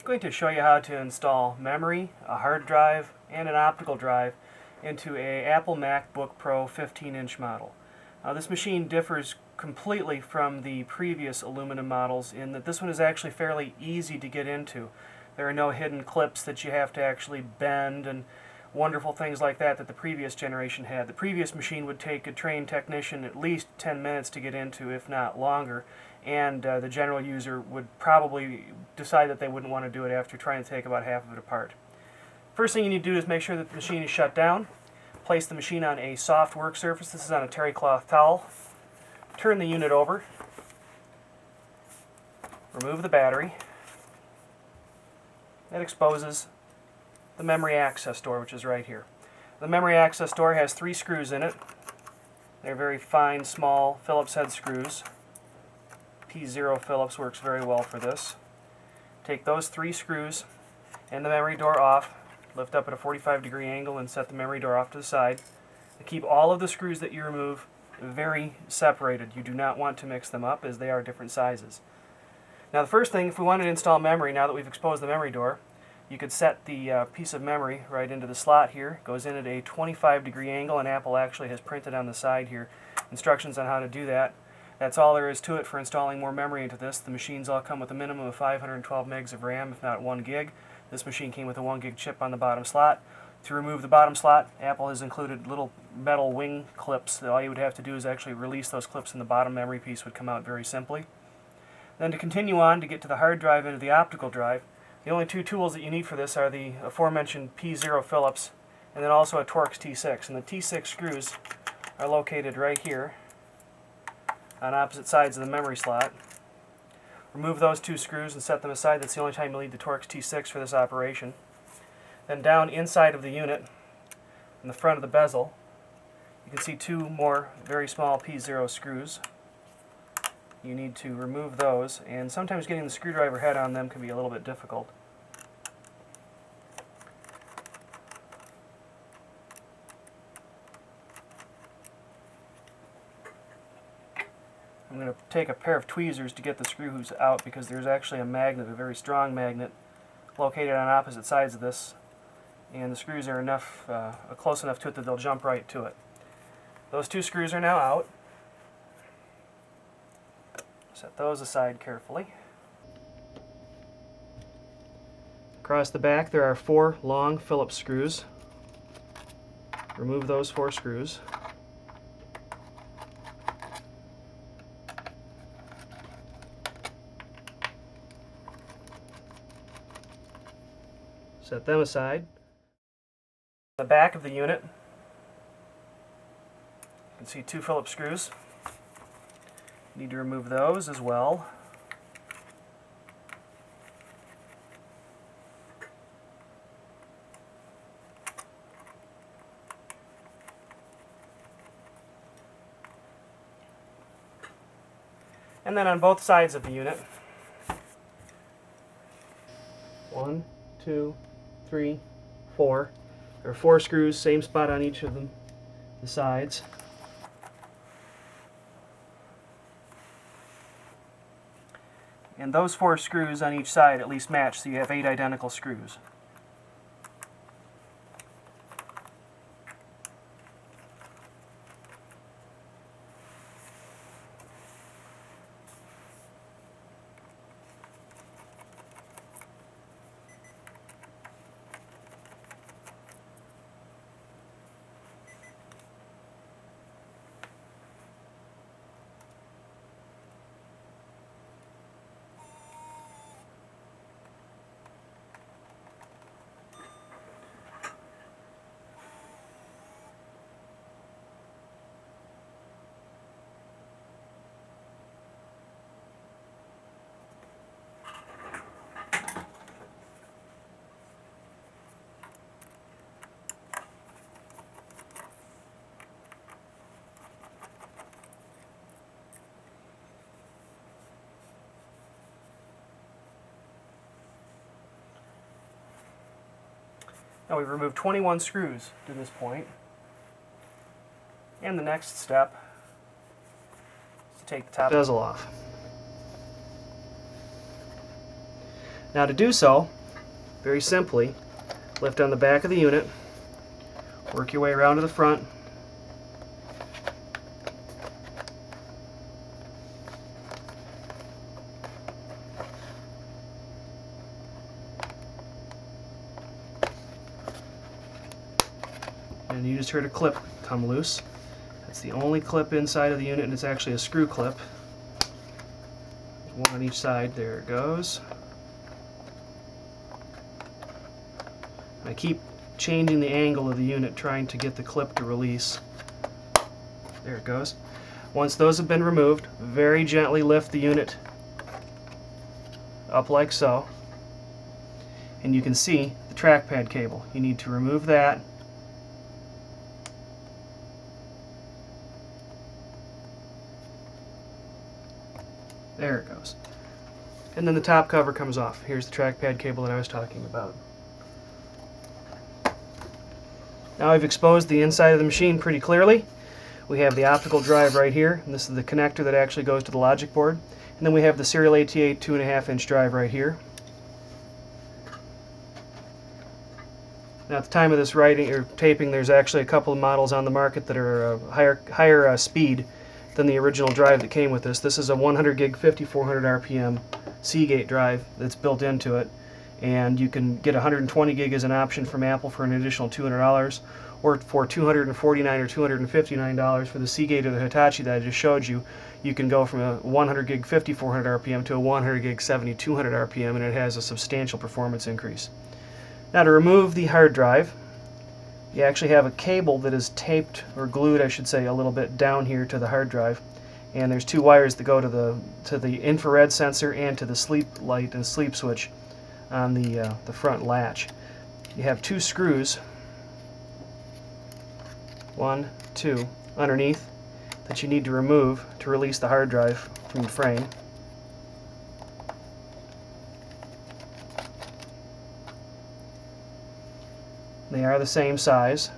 going to show you how to install memory, a hard drive, and an optical drive into a Apple MacBook Pro 15-inch model. This machine differs completely from the previous aluminum models in that this one is actually fairly easy to get into. There are no hidden clips that you have to actually bend and wonderful things like that the previous generation had. The previous machine would take a trained technician at least 10 minutes to get into, if not longer, and the general user would probably decide that they wouldn't want to do it after trying to take about half of it apart. First thing you need to do is make sure that the machine is shut down. Place the machine on a soft work surface. This is on a terry cloth towel. Turn the unit over. Remove the battery. That exposes the memory access door, which is right here. The memory access door has 3 screws in it. They're very fine, small Phillips head screws. P0 Phillips works very well for this. Take those 3 screws and the memory door off. Lift up at a 45-degree angle and set the memory door off to the side. Keep all of the screws that you remove very separated. You do not want to mix them up as they are different sizes. Now the first thing, if we wanted to install memory, now that we've exposed the memory door, you could set the piece of memory right into the slot here. It goes in at a 25-degree angle, and Apple actually has printed on the side here instructions on how to do that. That's all there is to it for installing more memory into this. The machines all come with a minimum of 512 megs of RAM, if not 1 gig. This machine came with a 1 gig chip on the bottom slot. To remove the bottom slot, Apple has included little metal wing clips. All you would have to do is actually release those clips and the bottom memory piece would come out very simply. Then to continue on, to get to the hard drive into the optical drive, the only 2 tools that you need for this are the aforementioned P0 Phillips and then also a Torx T6. And the T6 screws are located right here on opposite sides of the memory slot. Remove those 2 screws and set them aside. That's the only time you'll need the Torx T6 for this operation. Then down inside of the unit, in the front of the bezel, you can see 2 more very small P0 screws. You need to remove those, and sometimes getting the screwdriver head on them can be a little bit difficult. I'm going to take a pair of tweezers to get the screws out because there's actually a magnet, a very strong magnet, located on opposite sides of this, and the screws are close enough to it that they'll jump right to it. Those 2 screws are now out. Set those aside carefully. Across the back there are 4 long Phillips screws. Remove those 4 screws. Set them aside. The back of the unit, you can see 2 Phillips screws. Need to remove those as well. And then on both sides of the unit, 1, 2, 3, 4. There are 4 screws, same spot on each of them, the sides. And those 4 screws on each side at least match, so you have 8 identical screws. Now we've removed 21 screws to this point. And the next step is to take the top bezel off. Now to do so, very simply, lift on the back of the unit, work your way around to the front, and you just heard a clip come loose. That's the only clip inside of the unit, and it's actually a screw clip. One on each side. There it goes. I keep changing the angle of the unit, trying to get the clip to release. There it goes. Once those have been removed, very gently lift the unit up like so, and you can see the trackpad cable. You need to remove that. There it goes. And then the top cover comes off. Here's the trackpad cable that I was talking about. Now I've exposed the inside of the machine pretty clearly. We have the optical drive right here, and this is the connector that actually goes to the logic board. And then we have the serial ATA 2.5-inch drive right here. Now at the time of this writing or taping, there's actually a couple of models on the market that are higher speed than the original drive that came with this. This is a 100 gig 5400 RPM Seagate drive that's built into it, and you can get 120 gig as an option from Apple for an additional $200, or for $249 or $259 for the Seagate or the Hitachi that I just showed you. You can go from a 100 gig 5400 RPM to a 100 gig 7200 RPM, and it has a substantial performance increase. Now to remove the hard drive, you actually have a cable that is taped, or glued I should say, a little bit down here to the hard drive, and there's two wires that go to the infrared sensor and to the sleep light and sleep switch on the front latch. You have two screws, 1, 2, underneath, that you need to remove to release the hard drive from the frame. They are the same size.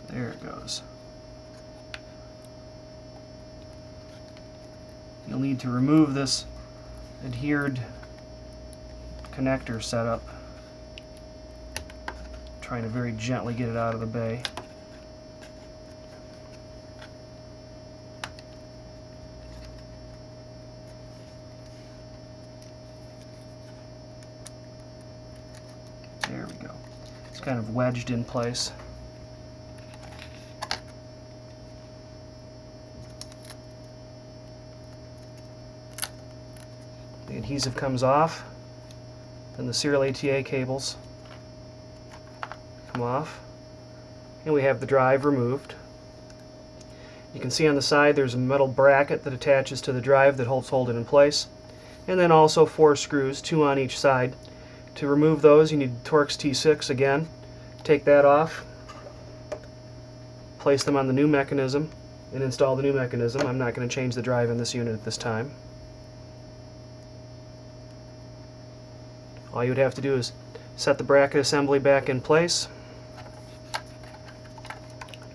There it goes. You'll need to remove this adhered connector setup. Trying to very gently get it out of the bay. There we go. It's kind of wedged in place. The adhesive comes off, and the serial ATA cables come off, and we have the drive removed. You can see on the side there's a metal bracket that attaches to the drive that helps hold it in place, and then also 4 screws, 2 on each side. To remove those, you need Torx T6 again. Take that off, place them on the new mechanism, and install the new mechanism. I'm not going to change the drive in this unit at this time. All you would have to do is set the bracket assembly back in place,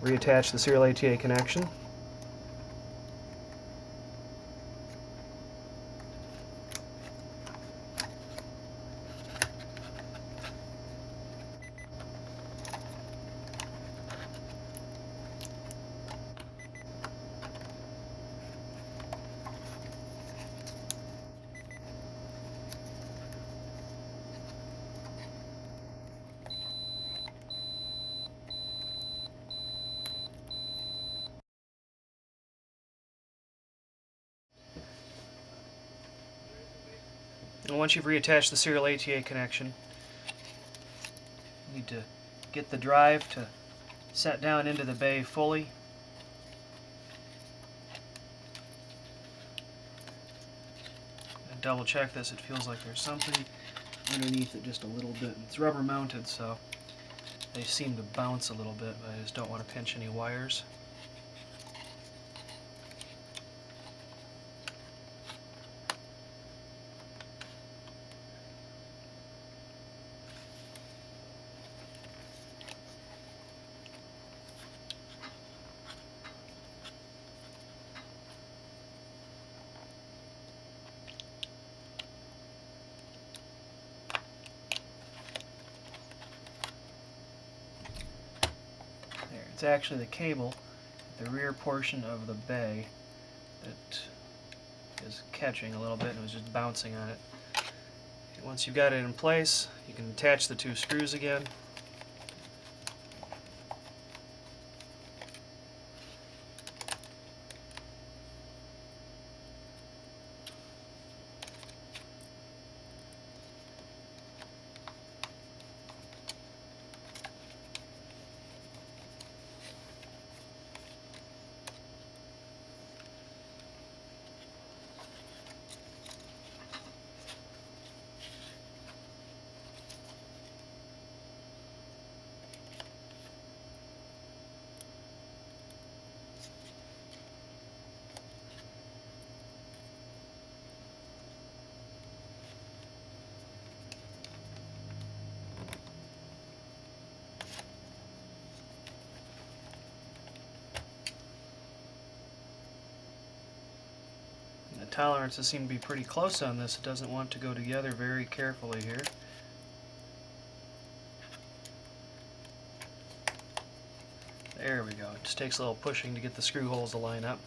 reattach the serial ATA connection, and once you've reattached the serial ATA connection, you need to get the drive to set down into the bay fully. And double check this, it feels like there's something underneath it just a little bit. It's rubber mounted, so they seem to bounce a little bit, but I just don't want to pinch any wires. It's actually the cable at the rear portion of the bay that is catching a little bit and it was just bouncing on it. Once you've got it in place, you can attach the two screws again. The tolerances seem to be pretty close on this. It doesn't want to go together very carefully here. There we go. It just takes a little pushing to get the screw holes to line up.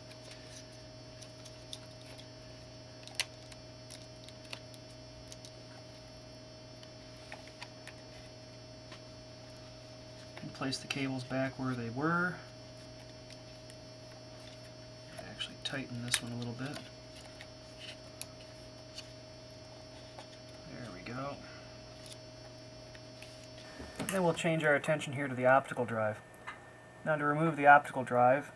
And place the cables back where they were. Actually tighten this one a little bit. There we go. And then we'll change our attention here to the optical drive. Now to remove the optical drive,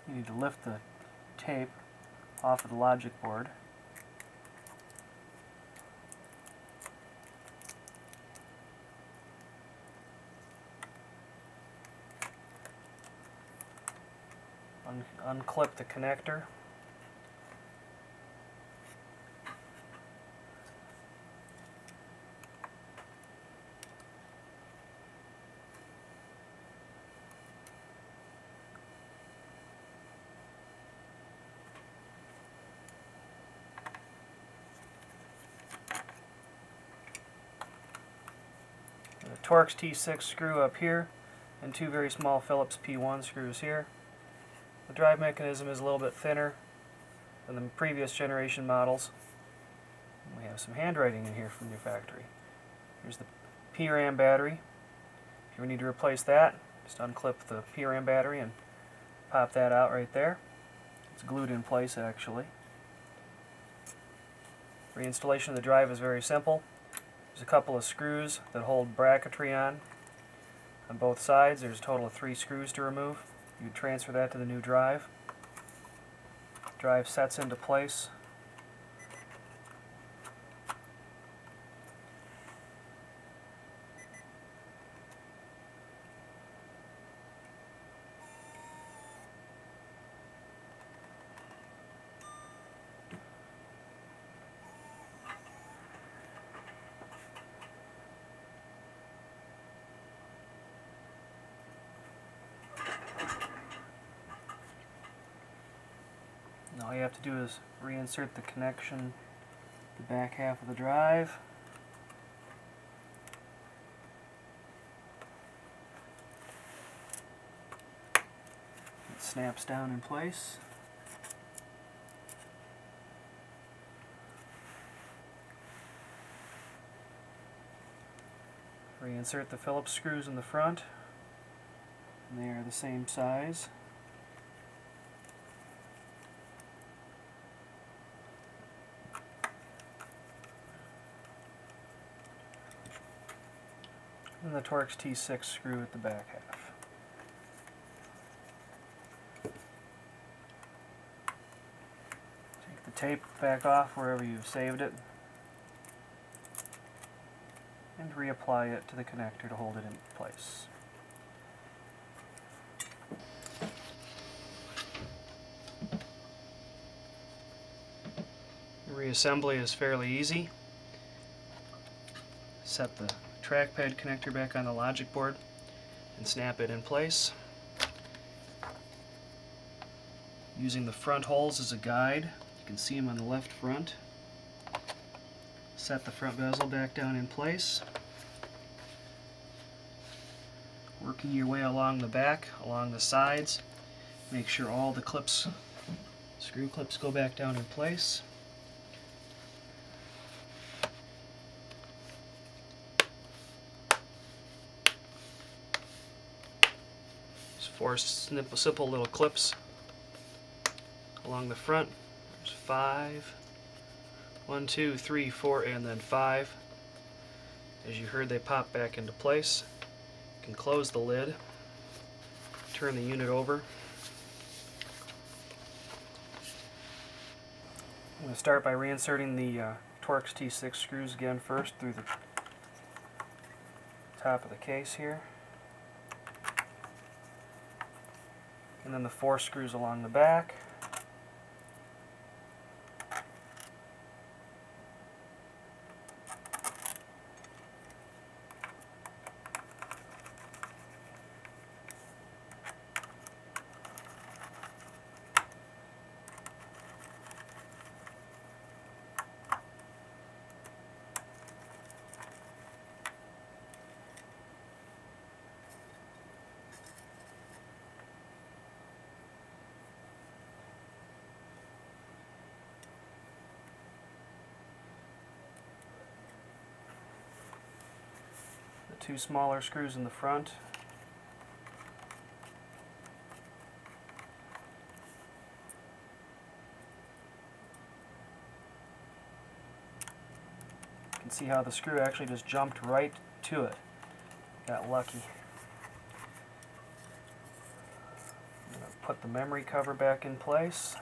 you need to lift the tape off of the logic board. Unclip the connector. The Torx T6 screw up here and two very small Phillips P1 screws here. The drive mechanism is a little bit thinner than the previous generation models. We have some handwriting in here from your factory. Here's the PRAM battery. If you need to replace that, just unclip the PRAM battery and pop that out right there. It's glued in place actually. Reinstallation of the drive is very simple. There's a couple of screws that hold bracketry on both sides. There's a total of 3 screws to remove. You transfer that to the new drive. Drive sets into place. All you have to do is reinsert the connection, the back half of the drive. It snaps down in place. Reinsert the Phillips screws in the front. They are the same size. And the Torx T6 screw at the back half. Take the tape back off wherever you've saved it and reapply it to the connector to hold it in place. The reassembly is fairly easy. set the trackpad connector back on the logic board and snap it in place. Using the front holes as a guide, you can see them on the left front. Set the front bezel back down in place. Working your way along the back, along the sides. Make sure all the clips, screw clips, go back down in place. Just four simple little clips along the front. There's 5. 1, 2, 3, 4, and then 5. As you heard, they pop back into place. You can close the lid, turn the unit over. I'm going to start by reinserting the Torx T6 screws again first through the top of the case here. And then the 4 screws along the back. The 2 smaller screws in the front. You can see how the screw actually just jumped right to it. Got lucky. I'm going to put the memory cover back in place.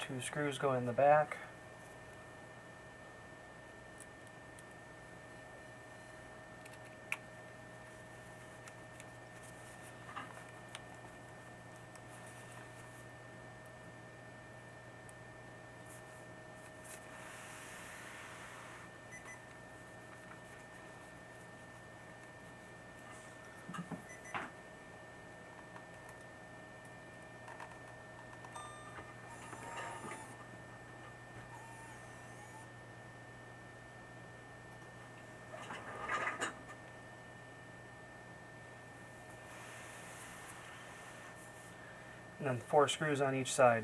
Two screws go in the back. And then 4 screws on each side.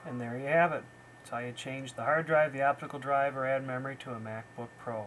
And there you have it. It's how you change the hard drive, the optical drive, or add memory to a MacBook Pro.